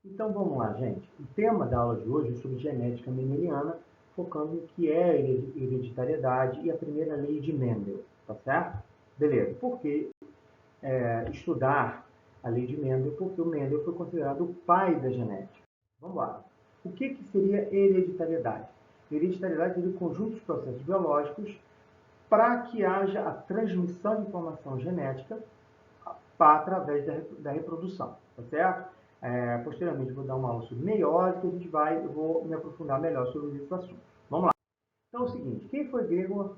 Então vamos lá, gente. O tema da aula de hoje é sobre genética mendeliana, focando no que é hereditariedade e a primeira lei de Mendel, tá certo? Beleza. Por que estudar a lei de Mendel? Porque o Mendel foi considerado o pai da genética. Vamos lá. O que seria hereditariedade? Hereditariedade seria o conjunto de processos biológicos para que haja a transmissão de informação genética através da reprodução, tá certo? Posteriormente, vou dar uma aula sobre meiose, que eu vou me aprofundar melhor sobre esse assunto. Vamos lá. Então, é o seguinte, quem foi Gregor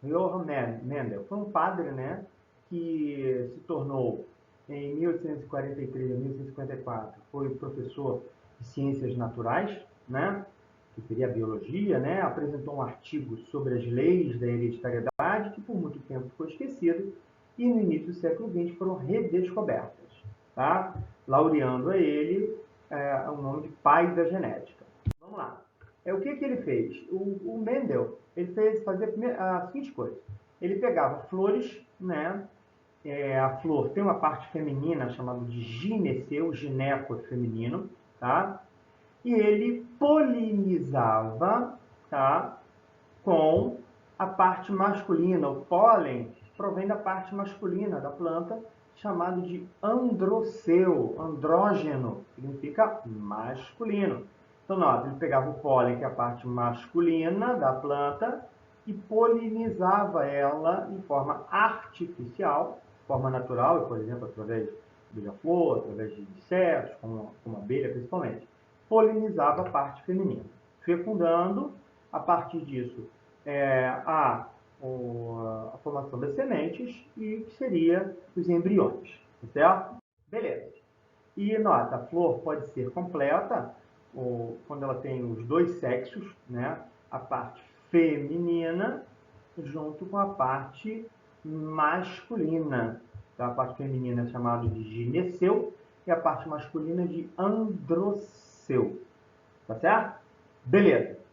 Johann Mendel? Foi um padre, né, que se tornou, em 1843 a 1854, foi professor de ciências naturais, né, que seria a biologia, né, apresentou um artigo sobre as leis da hereditariedade, que por muito tempo foi esquecido, e no início do século XX foram redescobertas, tá? Laureando a ele o nome de pai da genética. Vamos lá. O que ele fez? O Mendel ele fazia a seguinte coisa. Ele pegava flores, né? A flor tem uma parte feminina chamada de gineceu, gineco feminino, tá? E ele polinizava, tá? Com a parte masculina. O pólen provém da parte masculina da planta, chamado de androceu. Andrógeno significa masculino. Então, nota, ele pegava o pólen, que é a parte masculina da planta, e polinizava ela de forma artificial, de forma natural, por exemplo, através do beija-flor, através de insetos, como abelha principalmente. Polinizava a parte feminina, fecundando, a partir disso, a formação das sementes e que seria os embriões, certo? Beleza. E nota, a flor pode ser completa, quando ela tem os dois sexos, né? A parte feminina junto com a parte masculina. Então, a parte feminina é chamada de gineceu e a parte masculina de androceu. Tá certo? Beleza.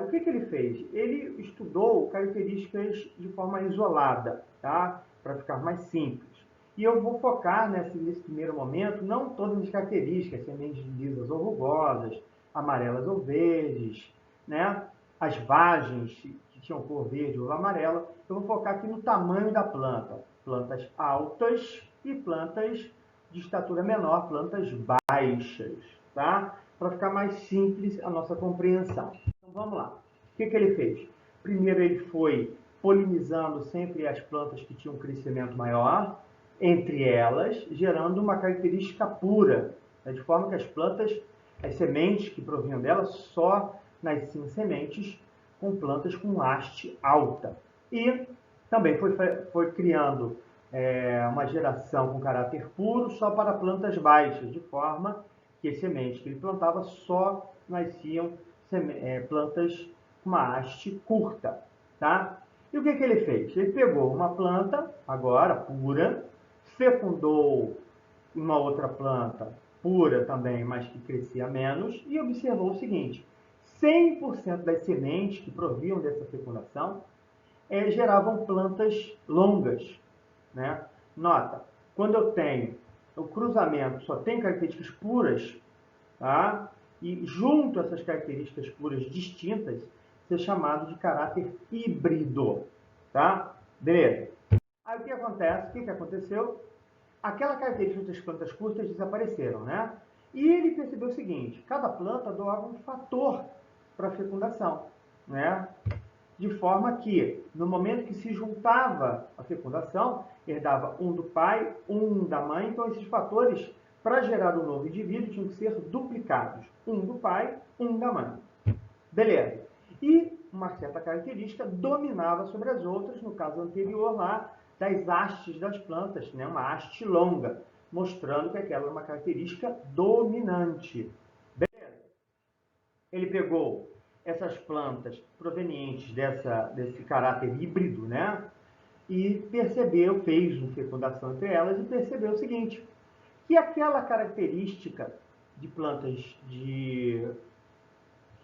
O que ele fez? Ele estudou características de forma isolada, tá? Para ficar mais simples. E eu vou focar nesse primeiro momento, não todas as características, sementes lisas ou rugosas, amarelas ou verdes, né? As vagens que tinham cor verde ou amarela. Eu vou focar aqui no tamanho da planta. Plantas altas e plantas de estatura menor, plantas baixas, tá? Para ficar mais simples a nossa compreensão. Então vamos lá. O que ele fez? Primeiro ele foi polinizando sempre as plantas que tinham um crescimento maior, entre elas, gerando uma característica pura, né? De forma que as plantas, as sementes que provinham delas, só nasciam sementes com plantas com haste alta. E também foi criando uma geração com caráter puro só para plantas baixas, de forma que as sementes que ele plantava só nasciam plantas com uma haste curta, tá? E o que ele fez? Ele pegou uma planta, agora pura, fecundou uma outra planta pura também, mas que crescia menos, e observou o seguinte: 100% das sementes que proviam dessa fecundação geravam plantas longas, né? Nota, quando eu tenho o cruzamento só tem características puras, tá? E junto a essas características puras distintas, isso é chamado de caráter híbrido, tá? Beleza. Aí o que acontece? O que aconteceu? Aquela característica das plantas curtas desapareceram, né? E ele percebeu o seguinte: cada planta doava um fator para a fecundação, né? De forma que, no momento que se juntava a fecundação, herdava um do pai, um da mãe. Então, esses fatores, para gerar um novo indivíduo, tinham que ser duplicados. Um do pai, um da mãe. Beleza. E uma certa característica dominava sobre as outras, no caso anterior lá, das hastes das plantas, né? Uma haste longa, mostrando que aquela era uma característica dominante. Beleza. Ele pegou essas plantas provenientes desse caráter híbrido, né? E percebeu, fez uma fecundação entre elas e percebeu o seguinte: que aquela característica de plantas que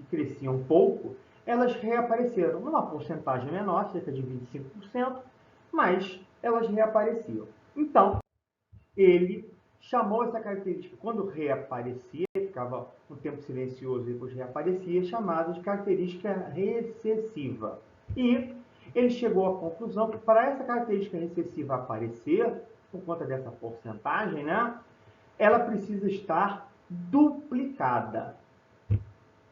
cresciam pouco, elas reapareceram numa porcentagem menor, cerca de 25%, mas elas reapareciam. Então, ele chamou essa característica, quando reaparecia, ficava um tempo silencioso e depois reaparecia, chamado de característica recessiva. E ele chegou à conclusão que para essa característica recessiva aparecer, por conta dessa porcentagem, né, ela precisa estar duplicada,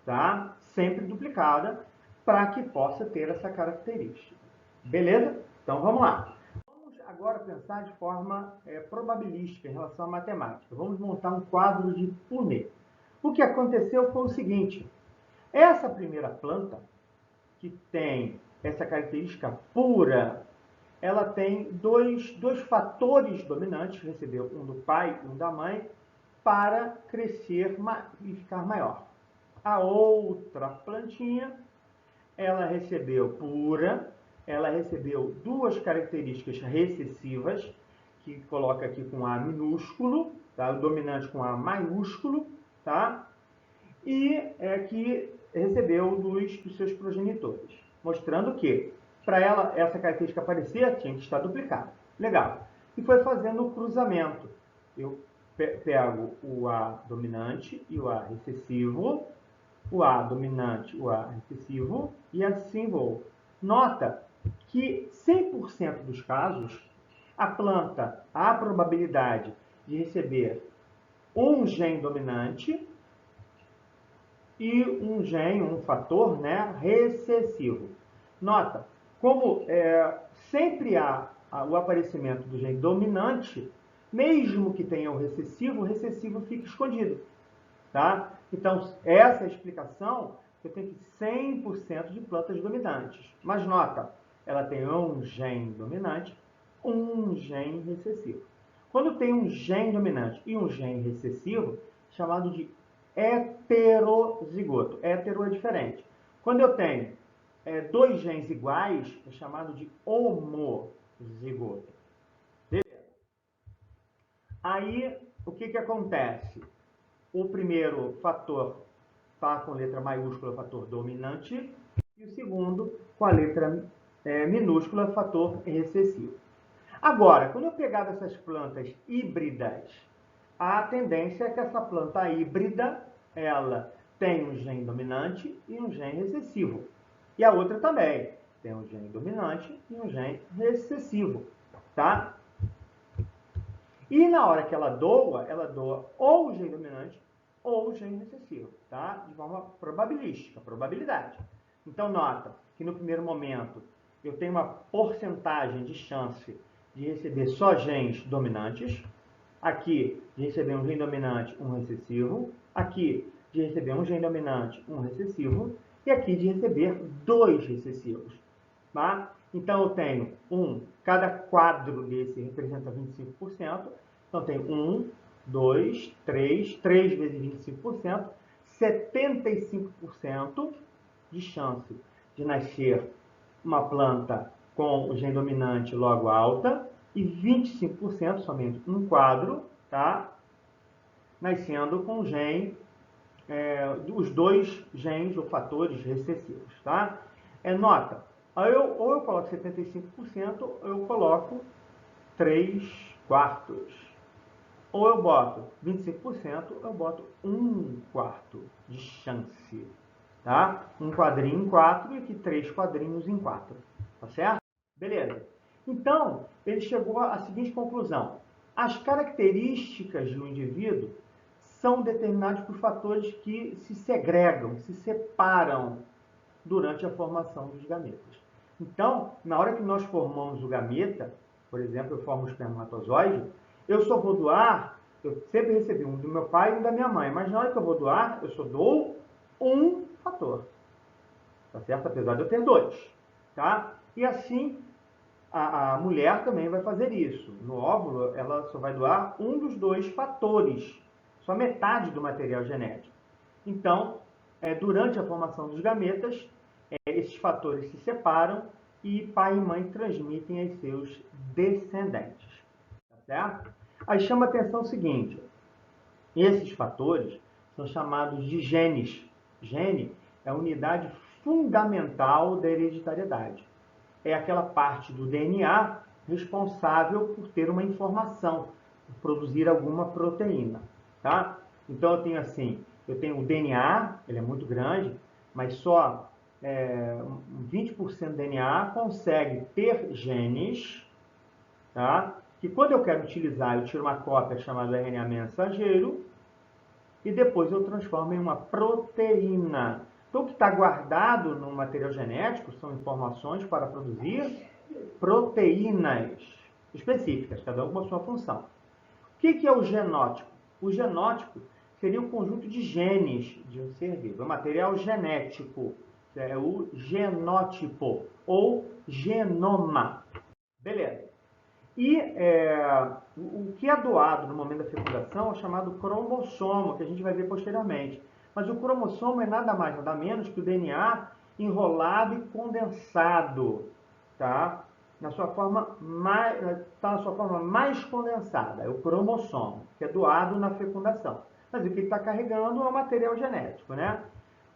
tá? Sempre duplicada, para que possa ter essa característica. Beleza? Então vamos lá. Vamos agora pensar de forma probabilística em relação à matemática. Vamos montar um quadro de Punnett. O que aconteceu foi o seguinte: essa primeira planta, que tem essa característica pura, ela tem dois fatores dominantes, recebeu um do pai e um da mãe, para crescer e ficar maior. A outra plantinha, ela recebeu pura, ela recebeu duas características recessivas, que coloca aqui com A minúsculo, tá? O dominante com A maiúsculo, tá? E que recebeu dos seus progenitores, mostrando que, para ela, essa característica aparecer, tinha que estar duplicada. Legal. E foi fazendo o cruzamento. Eu pego o A dominante e o A recessivo, o A dominante, o A recessivo, e assim vou. Nota que 100% dos casos, a planta, há a probabilidade de receber um gene dominante e um gene, um fator, né, recessivo. Nota, como sempre há o aparecimento do gene dominante, mesmo que tenha o recessivo fica escondido. Tá? Então, essa é a explicação. Eu tenho 100% de plantas dominantes. Mas nota, ela tem um gene dominante, um gene recessivo. Quando tem um gene dominante e um gene recessivo, chamado de heterozigoto. Hetero é diferente. Quando eu tenho dois genes iguais, é chamado de homozigoto. Beleza? Aí, o que acontece? O primeiro fator está com letra maiúscula, fator dominante, e o segundo com a letra minúscula, fator recessivo. Agora, quando eu pegar dessas plantas híbridas, a tendência é que essa planta híbrida, ela tem um gene dominante e um gene recessivo. E a outra também tem um gene dominante e um gene recessivo, tá? E na hora que ela doa ou o gene dominante ou o gene recessivo, tá? De forma probabilística, probabilidade. Então, nota que no primeiro momento eu tenho uma porcentagem de chance de receber só genes dominantes. Aqui, de receber um gene dominante, um recessivo. Aqui, de receber um gene dominante, um recessivo. E aqui, de receber dois recessivos. Tá? Então, eu tenho cada quadro desse representa 25%. Então, tenho 2, 3 vezes 25%, 75% de chance de nascer uma planta com o gene dominante logo alta e 25%, somente um quadro, tá? Nascendo com o gene, os dois genes ou fatores recessivos, tá? Nota, ou eu coloco 75%, ou eu coloco 3/4. Ou eu boto 25%, ou eu boto 1/4 de chance. Tá? Um quadrinho em 4 e aqui 3 quadrinhos em 4. Tá certo? Beleza. Então, ele chegou à seguinte conclusão. As características do indivíduo são determinadas por fatores que se segregam, se separam durante a formação dos gametas. Então, na hora que nós formamos o gameta, por exemplo, eu formo o espermatozoide, eu só vou doar, eu sempre recebi um do meu pai e um da minha mãe, mas na hora que eu vou doar, eu só dou um fator. Tá certo? Apesar de eu ter dois. Tá? E assim, a mulher também vai fazer isso. No óvulo, ela só vai doar um dos dois fatores, só metade do material genético. Então, durante a formação dos gametas, esses fatores se separam e pai e mãe transmitem aos seus descendentes. Tá certo? Aí chama a atenção o seguinte, esses fatores são chamados de genes. Gene é a unidade fundamental da hereditariedade. É aquela parte do DNA responsável por ter uma informação, produzir alguma proteína, tá? Então eu tenho assim, eu tenho o DNA, ele é muito grande, mas só 20% do DNA consegue ter genes, tá? Que quando eu quero utilizar, eu tiro uma cópia chamada RNA mensageiro e depois eu transformo em uma proteína. Então, o que está guardado no material genético são informações para produzir proteínas específicas, cada uma com a sua função. O que é o genótipo? O genótipo seria um conjunto de genes de um ser vivo. É o material genético, é o genótipo ou genoma. Beleza. E o que é doado no momento da fecundação é chamado cromossomo, que a gente vai ver posteriormente. Mas o cromossomo é nada mais, nada menos que o DNA enrolado e condensado, tá? Tá na sua forma mais condensada, é o cromossomo, que é doado na fecundação. Mas o que ele está carregando é o material genético, né?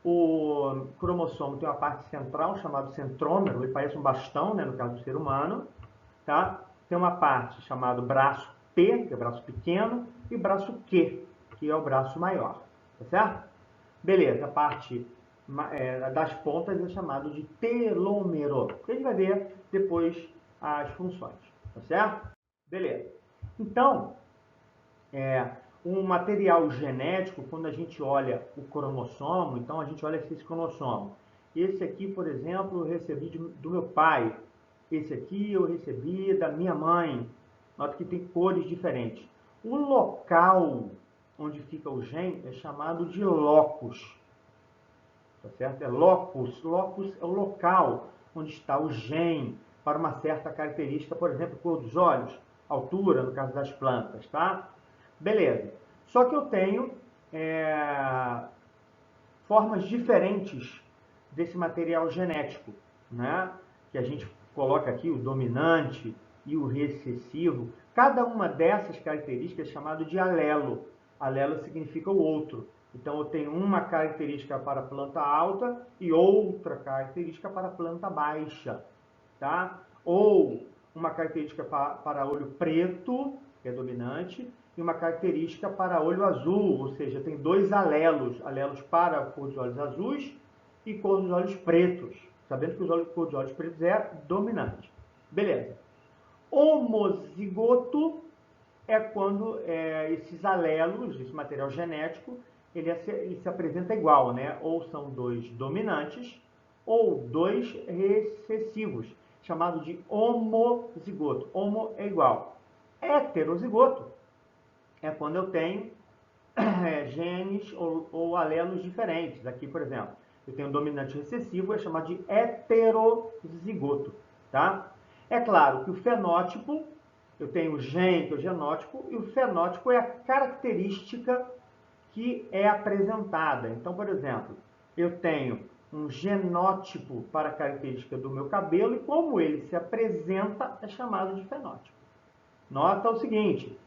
O cromossomo tem uma parte central chamada centrômero, ele parece um bastão, né, no caso do ser humano, tá? Tem uma parte chamada braço P, que é o braço pequeno, e braço Q, que é o braço maior, tá certo? Beleza, a parte das pontas é chamado de telômero, que a gente vai ver depois as funções, tá certo? Beleza. Então, um material genético, quando a gente olha o cromossomo, então a gente olha esse cromossomo. Esse aqui, por exemplo, eu recebi do meu pai. Esse aqui eu recebi da minha mãe. Nota que tem cores diferentes. O local onde fica o gene é chamado de locus. Tá certo? É locus. Locus é o local onde está o gene para uma certa característica, por exemplo, cor dos olhos, altura, no caso das plantas, tá? Beleza. Só que eu tenho formas diferentes desse material genético, né? Que a gente coloca aqui o dominante e o recessivo. Cada uma dessas características é chamado de alelo. Alelo significa o outro. Então eu tenho uma característica para a planta alta e outra característica para a planta baixa, tá? Ou uma característica para olho preto, que é dominante, e uma característica para olho azul, ou seja, tem dois alelos, alelos para a cor dos olhos azuis e cor dos olhos pretos, sabendo que a cor dos olhos pretos é dominante. Beleza. Homozigoto é quando esses alelos, esse material genético, ele se apresenta igual, né? Ou são dois dominantes ou dois recessivos, chamado de homozigoto. Homo é igual. Heterozigoto é quando eu tenho genes ou alelos diferentes. Aqui, por exemplo, eu tenho um dominante recessivo, é chamado de heterozigoto, tá? É claro que o fenótipo, eu tenho o gene, que é o genótipo, e o fenótipo é a característica que é apresentada. Então, por exemplo, eu tenho um genótipo para a característica do meu cabelo e como ele se apresenta é chamado de fenótipo. Nota o seguinte,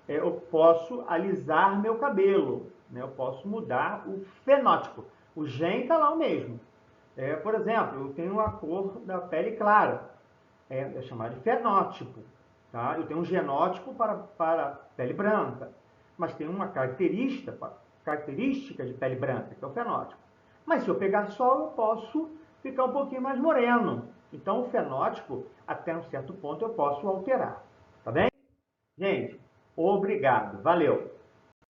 eu posso alisar meu cabelo, né? Eu posso mudar o fenótipo. O gene está lá o mesmo. Por exemplo, eu tenho a cor da pele clara, é chamado de fenótipo. Tá? Eu tenho um genótipo para pele branca, mas tem uma característica de pele branca, que é o fenótipo. Mas se eu pegar sol, eu posso ficar um pouquinho mais moreno. Então, o fenótipo, até um certo ponto, eu posso alterar. Tá bem? Gente, obrigado. Valeu!